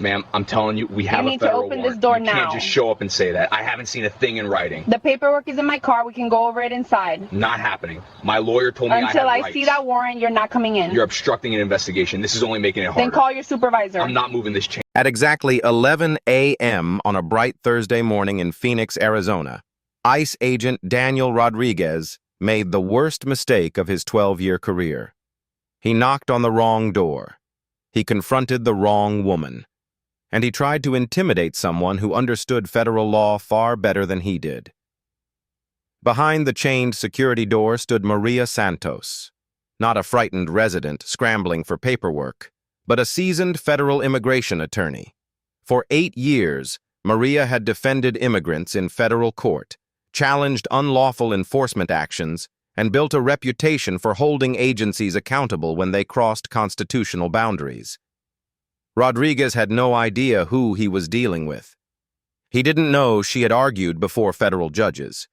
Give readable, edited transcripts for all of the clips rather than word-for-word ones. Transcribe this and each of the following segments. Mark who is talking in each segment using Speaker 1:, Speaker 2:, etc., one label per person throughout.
Speaker 1: Ma'am, I'm telling you, we have
Speaker 2: You
Speaker 1: a
Speaker 2: need to
Speaker 1: federal
Speaker 2: open
Speaker 1: warrant.
Speaker 2: this door
Speaker 1: You can't
Speaker 2: now.
Speaker 1: just show up and say that. I haven't seen a thing in writing.
Speaker 2: The paperwork is in my car. We can go over it inside.
Speaker 1: Not happening. My lawyer told me
Speaker 2: Until
Speaker 1: I
Speaker 2: I see that warrant, you're not coming in.
Speaker 1: You're obstructing an investigation. This is only making it harder.
Speaker 2: Then call your supervisor.
Speaker 1: I'm not moving this chain.
Speaker 3: At exactly 11 a.m. on a bright Thursday morning in Phoenix, Arizona, ICE agent Daniel Rodriguez made the worst mistake of his 12-year career. He knocked on the wrong door. He confronted the wrong woman. And he tried to intimidate someone who understood federal law far better than he did. Behind the chained security door stood Maria Santos, not a frightened resident scrambling for paperwork, but a seasoned federal immigration attorney. For 8 years, Maria had defended immigrants in federal court, challenged unlawful enforcement actions, and built a reputation for holding agencies accountable when they crossed constitutional boundaries. Rodriguez had no idea who he was dealing with. He didn't know she had argued before federal judges.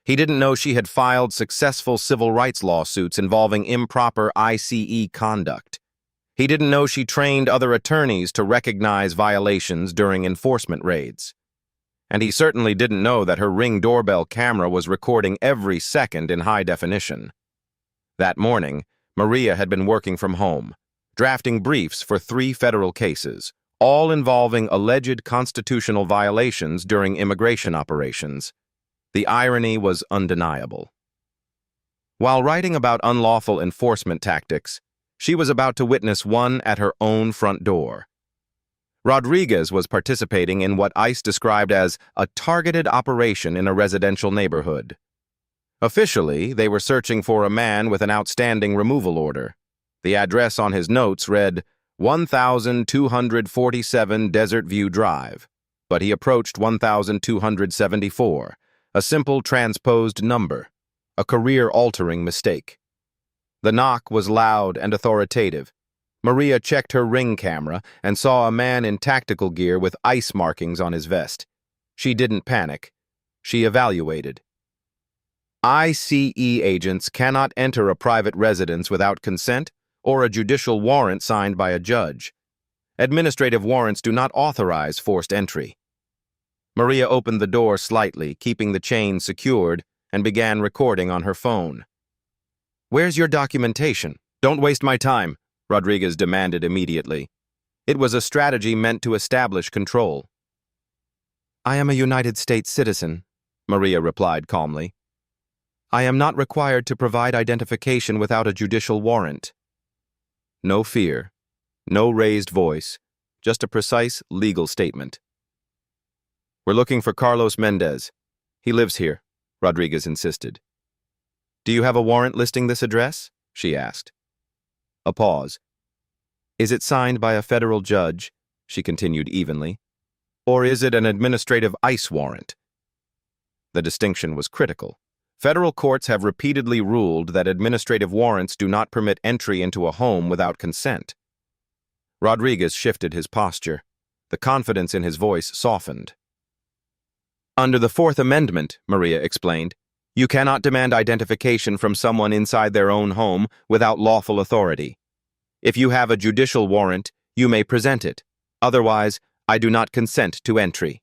Speaker 3: He didn't know she had filed successful civil rights lawsuits involving improper ICE conduct. He didn't know she trained other attorneys to recognize violations during enforcement raids. And he certainly didn't know that her Ring doorbell camera was recording every second in high definition. That morning, Maria had been working from home, drafting briefs for 3 federal cases, all involving alleged constitutional violations during immigration operations. The irony was undeniable. While writing about unlawful enforcement tactics, she was about to witness one at her own front door. Rodriguez was participating in what ICE described as a targeted operation in a residential neighborhood. Officially, they were searching for a man with an outstanding removal order. The address on his notes read 1247 Desert View Drive, but he approached 1274, a simple transposed number, a career-altering mistake. The knock was loud and authoritative. Maria checked her Ring camera and saw a man in tactical gear with ICE markings on his vest. She didn't panic. She evaluated. ICE agents cannot enter a private residence without consent or a judicial warrant signed by a judge. Administrative warrants do not authorize forced entry. Maria opened the door slightly, keeping the chain secured, and began recording on her phone. "Where's your documentation? Don't waste my time," Rodriguez demanded immediately. It was a strategy meant to establish control. "I am a United States citizen," Maria replied calmly. "I am not required to provide identification without a judicial warrant." No fear, no raised voice, just a precise legal statement. "We're looking for Carlos Mendez. He lives here," Rodriguez insisted. "Do you have a warrant listing this address?" she asked. A pause. "Is it signed by a federal judge?" she continued evenly. "Or is it an administrative ICE warrant?" The distinction was critical. Federal courts have repeatedly ruled that administrative warrants do not permit entry into a home without consent. Rodriguez shifted his posture. The confidence in his voice softened. "Under the Fourth Amendment," Maria explained, "you cannot demand identification from someone inside their own home without lawful authority. If you have a judicial warrant, you may present it. Otherwise, I do not consent to entry."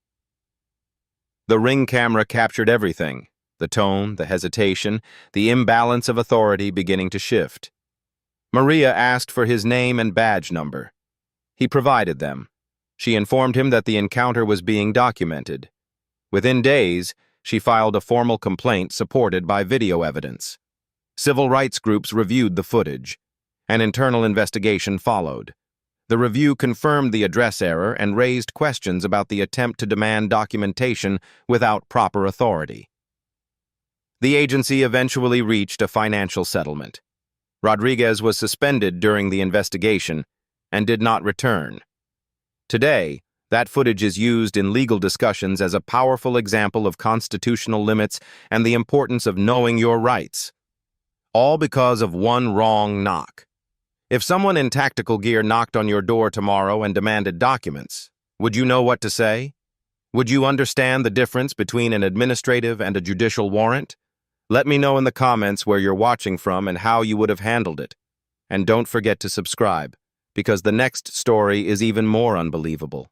Speaker 3: The Ring camera captured everything. The tone, the hesitation, the imbalance of authority beginning to shift. Maria asked for his name and badge number. He provided them. She informed him that the encounter was being documented. Within days, she filed a formal complaint supported by video evidence. Civil rights groups reviewed the footage. An internal investigation followed. The review confirmed the address error and raised questions about the attempt to demand documentation without proper authority. The agency eventually reached a financial settlement. Rodriguez was suspended during the investigation and did not return. Today, that footage is used in legal discussions as a powerful example of constitutional limits and the importance of knowing your rights. All because of one wrong knock. If someone in tactical gear knocked on your door tomorrow and demanded documents, would you know what to say? Would you understand the difference between an administrative and a judicial warrant? Let me know in the comments where you're watching from and how you would have handled it. And don't forget to subscribe. because the next story is even more unbelievable.